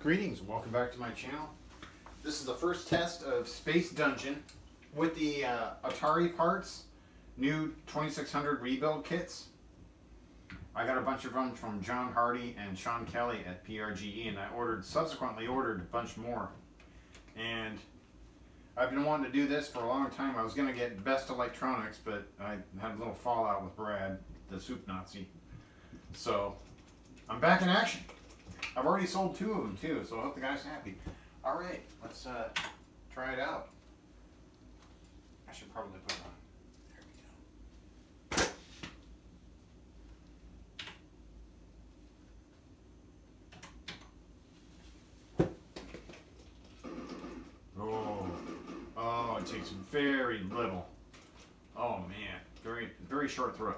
Greetings and welcome back to my channel. This is the first test of Space Dungeon with the Atari parts, new 2600 rebuild kits. I got a bunch of them from John Hardy and Sean Kelly at PRGE, and I subsequently ordered a bunch more. And I've been wanting to do this for a long time. I was going to get Best Electronics, but I had a little fallout with Brad, the soup Nazi. So I'm back in action. I've already sold 2 of them too, so I hope the guy's happy. All right, let's try it out. I should probably put it on. There we go. Oh, it takes very little. Oh man, very short throw.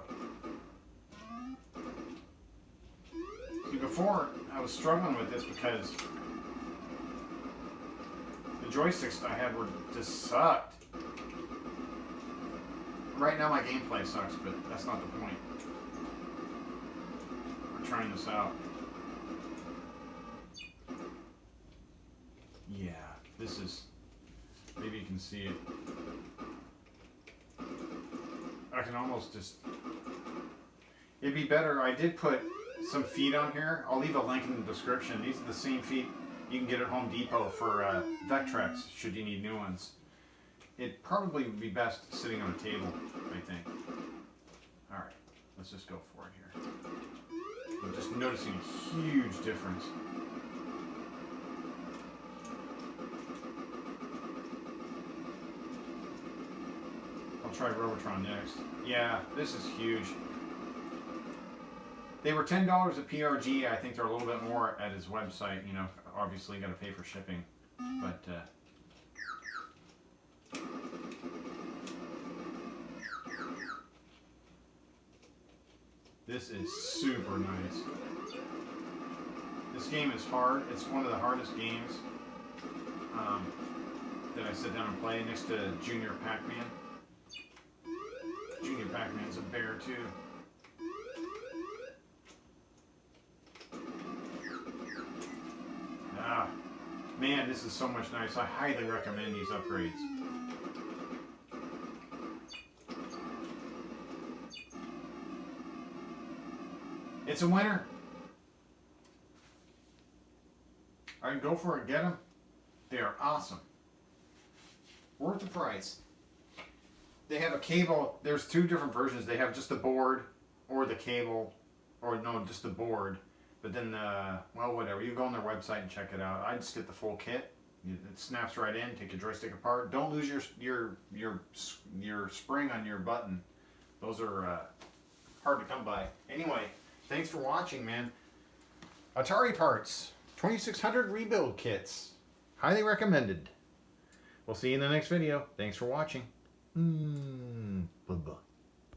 See, before I was struggling with this because the joysticks I had were just sucked. Right now my gameplay sucks, but that's not the point. We're trying this out. Yeah, this is, maybe you can see it. I can almost just, it'd be better, I did put some feet on here. I'll leave a link in the description. These are the same feet you can get at Home Depot for Vectrex, should you need new ones. It probably would be best sitting on a table, I think. Alright, let's just go for it here. I'm just noticing a huge difference. I'll try Robotron next. Yeah, this is huge. They were $10 at PRG. I think they're a little bit more at his website. You know, obviously you got to pay for shipping. But this is super nice. This game is hard. It's one of the hardest games that I sit down and play, next to Junior Pac-Man. Junior Pac-Man's a bear too. Ah, man, this is so much nice. I highly recommend these upgrades. It's a winner. Alright, go for it. Get them. They are awesome. Worth the price. They have a cable. There's 2 different versions. They have just the board or the cable, or no, just the board. But then, well, whatever. You go on their website and check it out. I just get the full kit. It snaps right in. Take the joystick apart. Don't lose your spring on your button. Those are hard to come by. Anyway, thanks for watching, man. Atari parts, 2600 rebuild kits, highly recommended. We'll see you in the next video. Thanks for watching. Bye-bye.